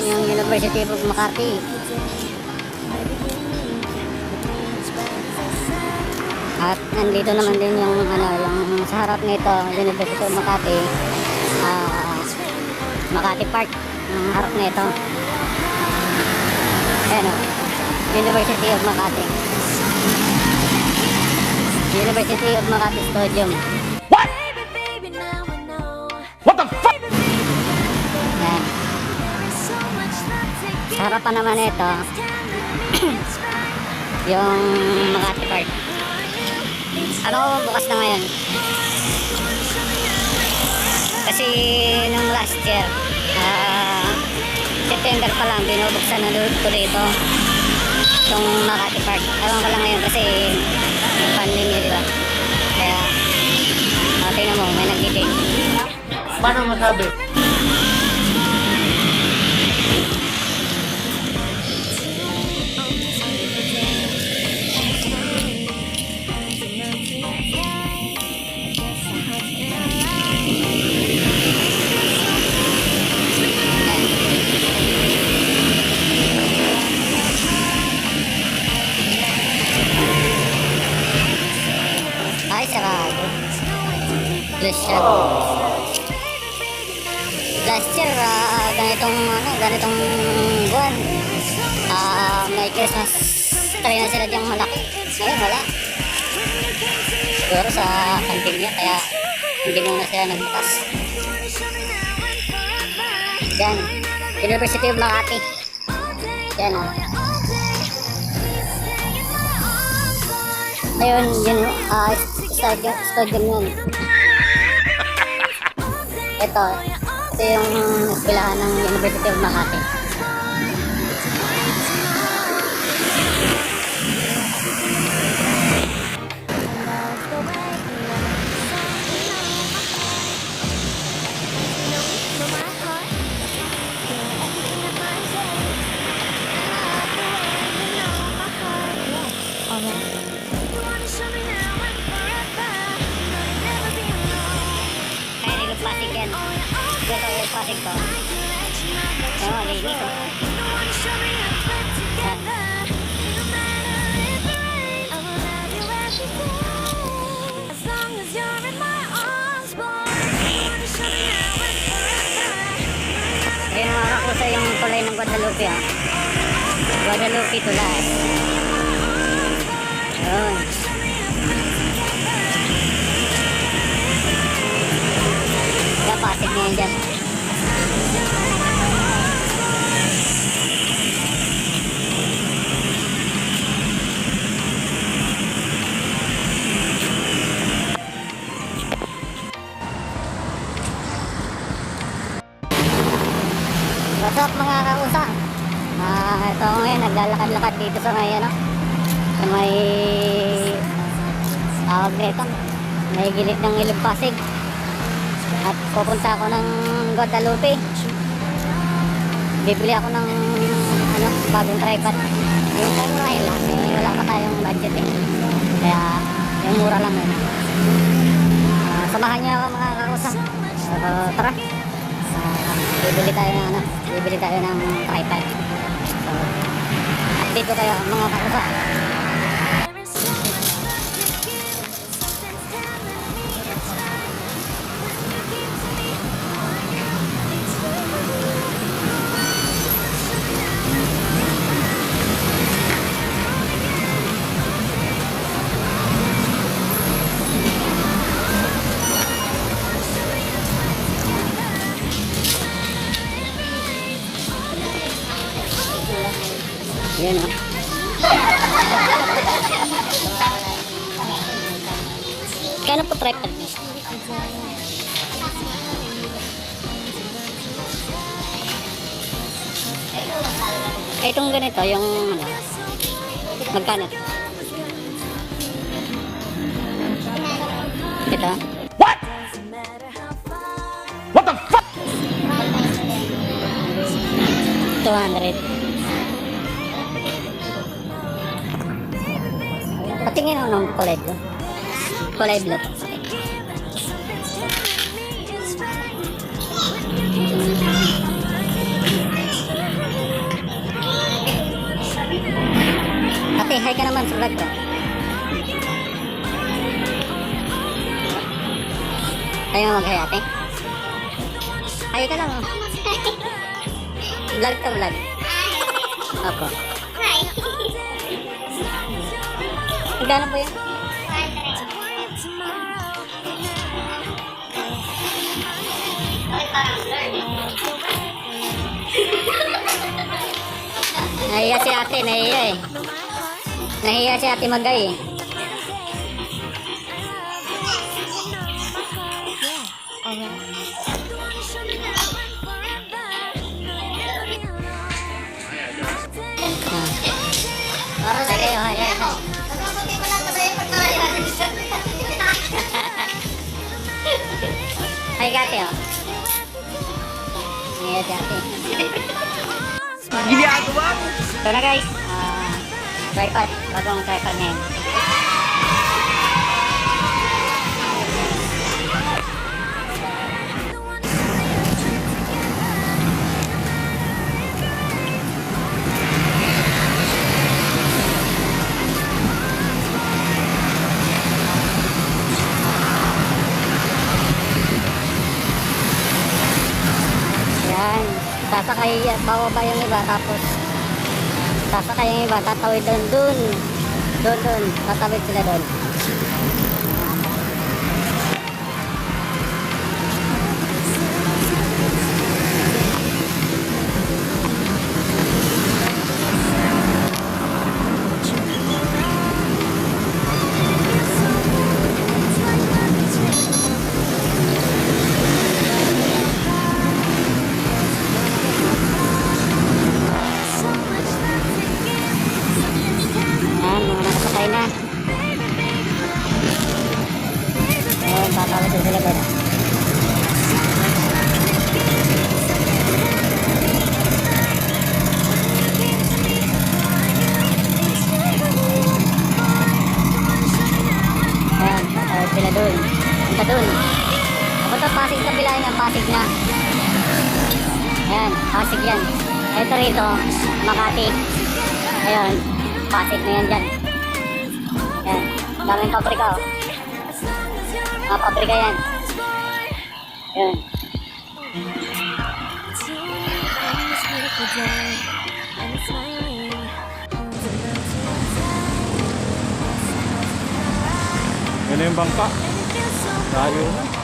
Yan yung University of Makati. At nandito naman din yung yung sa harap nito, University of Makati, Makati Park, ang harap nito. Ayan o, University of Makati. University of Makati Stadium. What? What the fuck? Ayan. Sa harapan naman ito, yung Makati Park. Bukas na ngayon. Kasi nung last year, September pa lang, binubuksan na tuloy ito. Itong Makati Park. Ewan ko lang ngayon kasi pandemya, di ba? Kaya, tingnan mo, may nag-delay. Paano masabi? Ay, sarado. Last year, ganitong buwan, may Christmas tree na sila diyang malaki. Ngayon, wala. Siguro sa pandemya, kaya hindi muna sila nagbukas. Yan, University of Makati. Yan o. Ayun, yun stadium yun. Ito yung eskwelahan ng University of Makati. Pasig yan. Dito yung pasig ko. Ewan, linis ko. Ayan ang makakusa yung tulay ng Guadalupe. Guadalupe tulay. Ayan. Pasig na yan dyan. What's up mga kausa? Ito ngayon, naglalakad-lakad dito sa ngayon, sa may tawag nito, may gilid ng Ilog Pasig. At pupunta ako ng Guadalupe. Bibili ako ng bagong tripod. Yung murahin lang, wala pa tayong budget eh. Kaya yung mura lang yun. Samahan niyo ako mga kakusang. Tara. Bibili tayo ng tripod. So, update ko kayo mga kakusang. Yan o. Kano po tripod? Itong ganito, yung magkano? Ito? What? What the fuck? 200. Patingin ako ng kulay ko. Kulay blue. vlog ko. Tayo nga mag-hi ate. Hi ka lang oh. Vlog ka vlog. Opo. Hi. Magkano po yun? Nahiya si ate, nahiya eh. Nahiya si ate Magay eh. Para sa kayo, hay. Hay kate oh. Nahiya si ate. Ginagawa mo! So na guys, tripod, bagong tripod ngayon. Yan, sasakay, bababa yung iba tapos sasakay yung iba, tatawid doon, tatawid sila doon. Yan, mga nakasakay na. Ayun, tatawid din sila doon. Ayan, tatawid sila doon. Punta doon. Punta Pasig, kabilaan yan, Pasig na. Ayan, Pasig yan. Ito rito, Makati. Ayan, Pasig na yan dyan. Ayan, daming pabrika oh. Mga pabrika yan. Ayan. Yan na yung bangka. Layo na.